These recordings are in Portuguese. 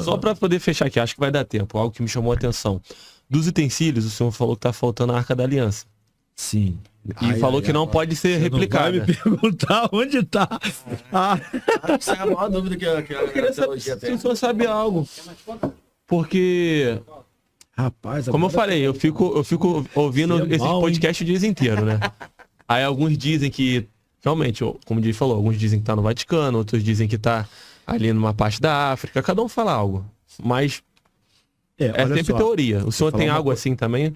Só para poder fechar aqui, acho que vai dar tempo. Algo que me chamou a atenção. Dos utensílios, o senhor falou que tá faltando a Arca da Aliança. Sim. E falou que não pode ser replicada. Não vai me perguntar onde tá. Essa é a maior dúvida que Eu queria saber se o senhor sabe algo. Porque, Rapaz, como eu agora- falei, eu fico ouvindo Você é esse mal, hein? podcast o dia inteiro, né? Aí alguns dizem que, realmente, como o Di falou, alguns dizem que tá no Vaticano, outros dizem que tá ali numa parte da África. Cada um fala algo. Mas é olha sempre só, teoria. O senhor falar tem uma algo coisa. assim também?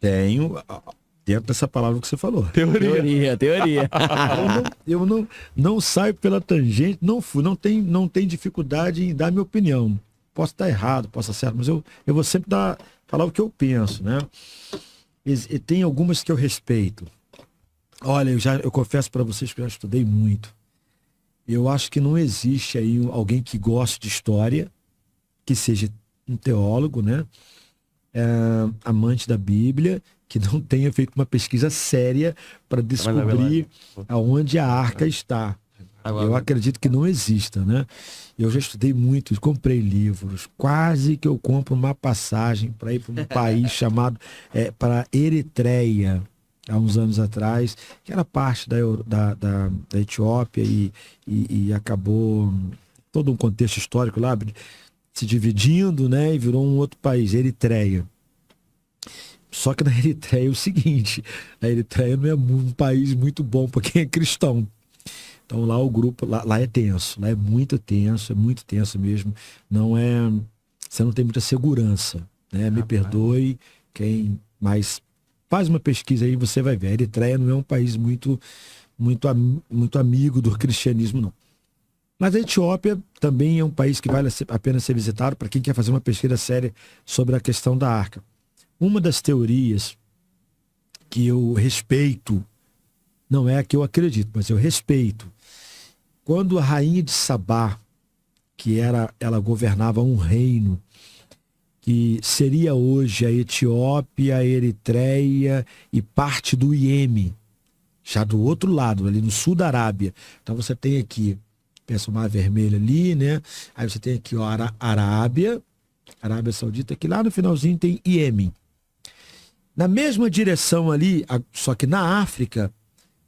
Tenho, dentro dessa palavra que você falou. Teoria. Teoria. Eu não saio pela tangente, não tem dificuldade em dar minha opinião. Posso estar errado, posso estar certo, mas eu vou sempre falar o que eu penso, né? E tem algumas que eu respeito. Olha, eu confesso para vocês que eu já estudei muito. Eu acho que não existe aí alguém que goste de história, que seja um teólogo, né? Amante da Bíblia, que não tenha feito uma pesquisa séria para descobrir aonde a arca está. Eu acredito que não exista, né? Eu já estudei muito, comprei livros, quase que eu compro uma passagem para ir para um país chamado para Eritreia, há uns anos atrás, que era parte da Etiópia e acabou todo um contexto histórico lá se dividindo, né? E virou um outro país, Eritreia. Só que na Eritreia é o seguinte, a Eritreia não é um país muito bom para quem é cristão. Então lá o grupo, lá é tenso, lá é muito tenso mesmo. Você não tem muita segurança, né? Me perdoe mas faz uma pesquisa aí, você vai ver. A Eritreia não é um país muito amigo do cristianismo, não. Mas a Etiópia também é um país que vale a pena ser visitado para quem quer fazer uma pesquisa séria sobre a questão da arca. Uma das teorias que eu respeito, não é a que eu acredito, mas eu respeito. Quando a rainha de Sabá, ela governava um reino, que seria hoje a Etiópia, a Eritreia e parte do Iêmen, já do outro lado, ali no sul da Arábia. Então você tem aqui, pensa o Mar Vermelho ali, né? Aí você tem aqui a Arábia Saudita, que lá no finalzinho tem Iêmen. Na mesma direção ali, só que na África,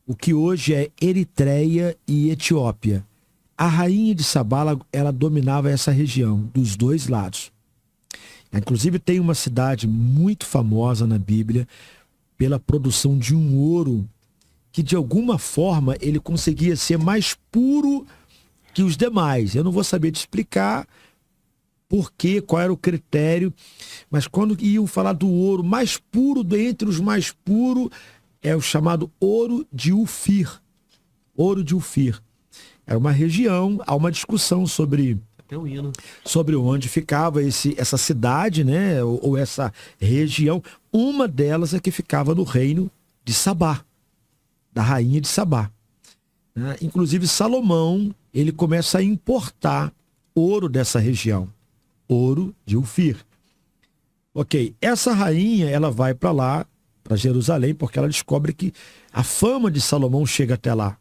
o que hoje é Eritreia e Etiópia. A rainha de Sabá, ela dominava essa região, dos dois lados. Inclusive tem uma cidade muito famosa na Bíblia pela produção de um ouro que de alguma forma ele conseguia ser mais puro que os demais. Eu não vou saber te explicar qual era o critério, mas quando iam falar do ouro mais puro, dentre os mais puros, é o chamado ouro de Ufir. Ouro de Ufir. É uma região, há uma discussão sobre onde ficava essa cidade, né? Ou essa região. Uma delas é que ficava no reino de Sabá, da rainha de Sabá. Inclusive Salomão, ele começa a importar ouro dessa região. Ouro de Ufir. Ok, essa rainha, ela vai para lá, para Jerusalém, porque ela descobre que a fama de Salomão chega até lá.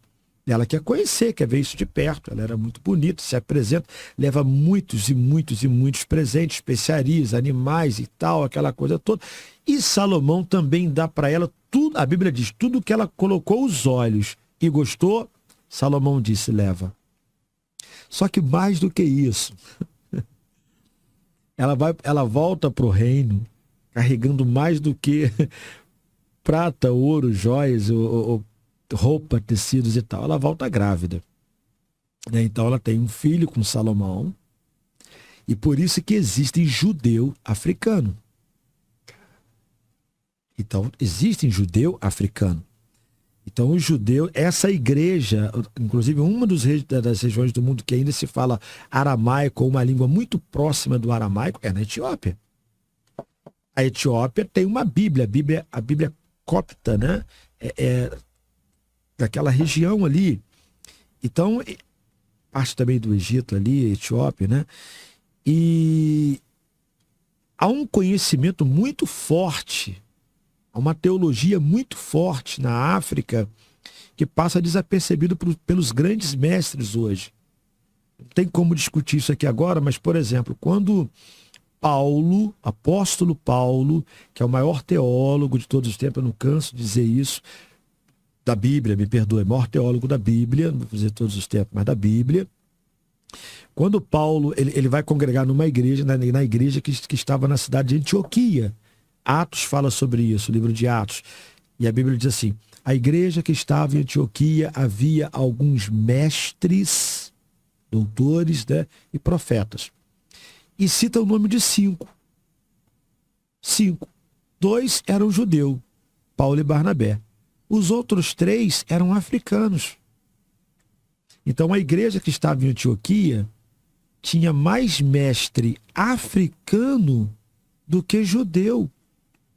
Ela quer conhecer, quer ver isso de perto. Ela era muito bonita, se apresenta, leva muitos e muitos e muitos presentes, especiarias, animais e tal, aquela coisa toda. E Salomão também dá para ela tudo, a Bíblia diz, tudo que ela colocou os olhos e gostou, Salomão disse, leva. Só que mais do que isso, ela volta para o reino carregando mais do que prata, ouro, joias, roupa, tecidos e tal. Ela volta grávida. Então ela tem um filho com Salomão. E por isso que existe judeu africano. Então, existe judeu africano. Então, o judeu, essa igreja, inclusive uma das regiões do mundo que ainda se fala aramaico, ou uma língua muito próxima do aramaico, é na Etiópia. A Etiópia tem uma Bíblia, a Bíblia copta, né? Daquela região ali. Então, parte também do Egito ali, Etiópia, né? E há um conhecimento muito forte, há uma teologia muito forte na África que passa desapercebido pelos grandes mestres hoje. Não tem como discutir isso aqui agora, mas, por exemplo, quando Paulo, apóstolo Paulo, que é o maior teólogo de todos os tempos, eu não canso de dizer isso, da Bíblia, me perdoe, maior teólogo da Bíblia, não vou dizer todos os tempos, mas da Bíblia. Quando Paulo ele vai congregar numa igreja, na igreja que estava na cidade de Antioquia. Atos fala sobre isso, o livro de Atos. E a Bíblia diz assim, a igreja que estava em Antioquia havia alguns mestres, doutores, né, e profetas. E cita o nome de 5. 5. 2 eram judeus, Paulo e Barnabé. Os outros 3 eram africanos. Então a igreja que estava em Antioquia tinha mais mestre africano do que judeu.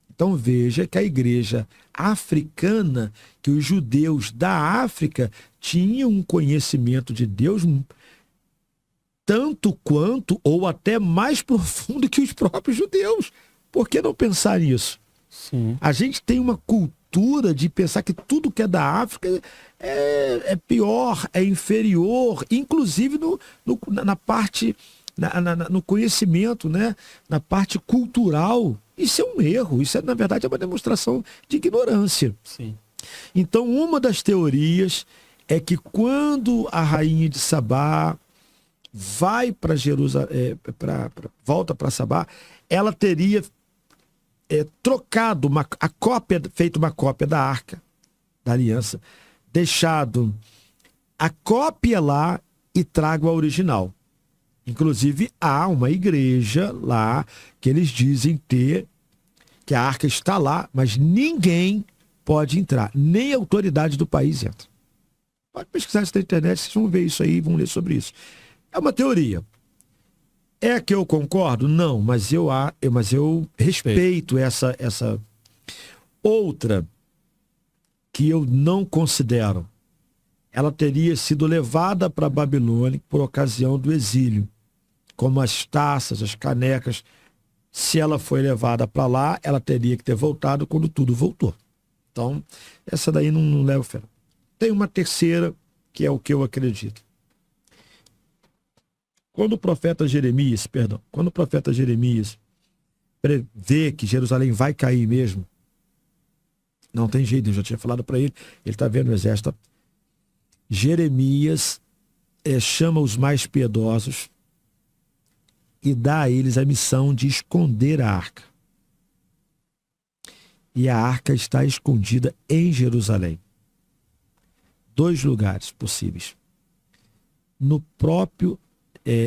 Então veja que a igreja africana, que os judeus da África tinham um conhecimento de Deus tanto quanto ou até mais profundo que os próprios judeus. Por que não pensar nisso? Sim. A gente tem uma cultura de pensar que tudo que é da África é pior, é inferior, inclusive na parte, no conhecimento, né? Na parte cultural. Isso é um erro, isso na verdade é uma demonstração de ignorância. Sim. Então, uma das teorias é que quando a rainha de Sabá vai para Jerusalém, volta para Sabá, ela teria trocado feito uma cópia da Arca da Aliança, deixado a cópia lá e trago a original. Inclusive, há uma igreja lá que eles dizem ter, que a Arca está lá, mas ninguém pode entrar, nem a autoridade do país entra. Pode pesquisar isso na internet, vocês vão ver isso aí, vão ler sobre isso. É uma teoria. É que eu concordo? Não, mas eu respeito essa. Outra que eu não considero, ela teria sido levada para a Babilônia por ocasião do exílio, como as taças, as canecas. Se ela foi levada para lá, ela teria que ter voltado quando tudo voltou. Então, essa daí não leva fé. Tem uma terceira, que é o que eu acredito. Quando o profeta Jeremias prevê que Jerusalém vai cair mesmo, não tem jeito, eu já tinha falado para ele está vendo o exército. Jeremias chama os mais piedosos e dá a eles a missão de esconder a arca. E a arca está escondida em Jerusalém. 2 lugares possíveis. No próprio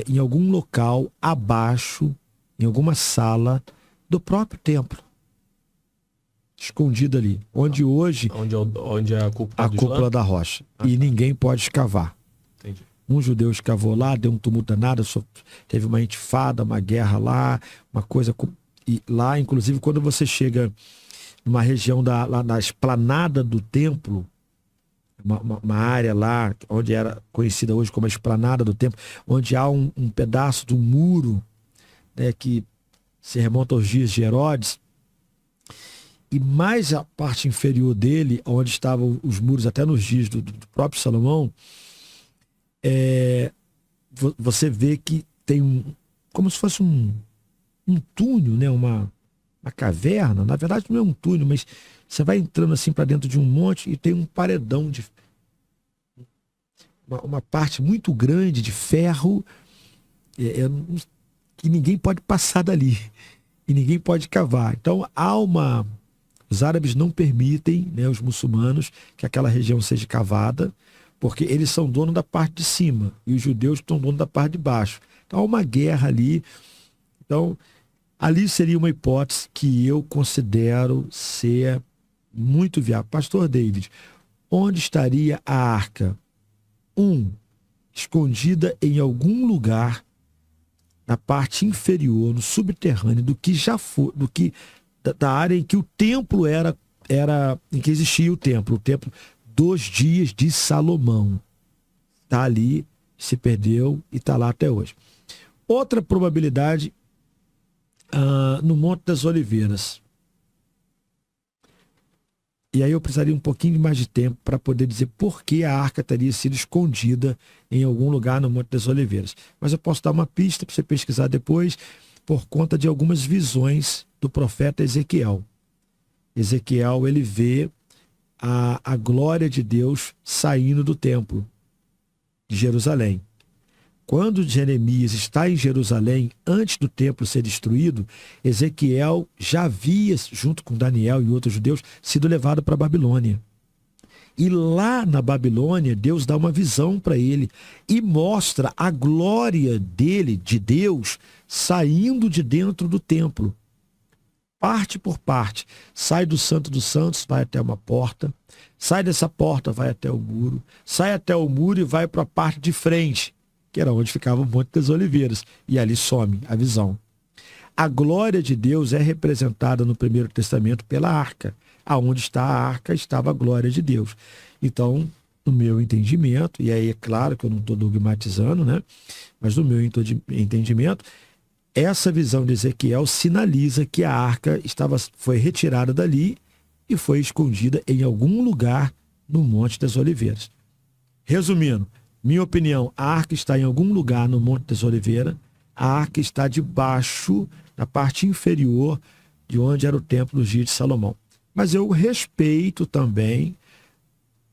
em algum local abaixo, em alguma sala do próprio templo. Escondida ali. Onde hoje... Onde é a cúpula da rocha. E ninguém pode escavar. Entendi. Um judeu escavou lá, deu um tumulto danado, teve uma intifada, uma guerra lá, uma coisa... E lá, inclusive, quando você numa região lá na esplanada do templo, uma área lá, onde era conhecida hoje como a esplanada do templo, onde há um pedaço de um muro, né, que se remonta aos dias de Herodes, e mais a parte inferior dele, onde estavam os muros até nos dias do próprio Salomão, você vê que tem como se fosse um túnel, né, uma caverna. Na verdade não é um túnel, mas você vai entrando assim para dentro de um monte e tem um paredão de uma parte muito grande de ferro que ninguém pode passar dali e ninguém pode cavar. Então os árabes não permitem, né, os muçulmanos, que aquela região seja cavada, porque eles são donos da parte de cima e os judeus estão donos da parte de baixo. Então há uma guerra ali. Então ali seria uma hipótese que eu considero ser muito viável. Pastor David, onde estaria a arca? Escondida em algum lugar na parte inferior, no subterrâneo, do que já foi, da área em que o templo era em que existia o templo dos dias de Salomão. Está ali, se perdeu e está lá até hoje. Outra probabilidade, no Monte das Oliveiras. E aí eu precisaria um pouquinho mais de tempo para poder dizer por que a arca teria sido escondida em algum lugar no Monte das Oliveiras. Mas eu posso dar uma pista para você pesquisar depois, por conta de algumas visões do profeta Ezequiel. Ezequiel, ele vê a glória de Deus saindo do templo de Jerusalém. Quando Jeremias está em Jerusalém, antes do templo ser destruído, Ezequiel já havia, junto com Daniel e outros judeus, sido levado para a Babilônia. E lá na Babilônia, Deus dá uma visão para ele e mostra a glória dele, de Deus, saindo de dentro do templo. Parte por parte. Sai do Santo dos Santos, vai até uma porta. Sai dessa porta, vai até o muro. Sai até o muro e vai para a parte de frente, que era onde ficava o Monte das Oliveiras. E ali some a visão. A glória de Deus é representada no Primeiro Testamento pela arca. Aonde está a arca, estava a glória de Deus. Então, no meu entendimento, e aí é claro que eu não estou dogmatizando, né? Mas no meu entendimento, essa visão de Ezequiel sinaliza que a arca foi retirada dali e foi escondida em algum lugar no Monte das Oliveiras. Resumindo, minha opinião, a arca está em algum lugar no Monte das Oliveiras, a arca está debaixo, na parte inferior, de onde era o templo dos dias de Salomão. Mas eu respeito também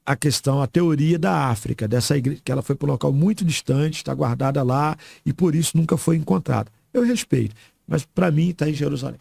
a questão, a teoria da África, dessa igreja, que ela foi para um local muito distante, está guardada lá e por isso nunca foi encontrada. Eu respeito, mas para mim está em Jerusalém.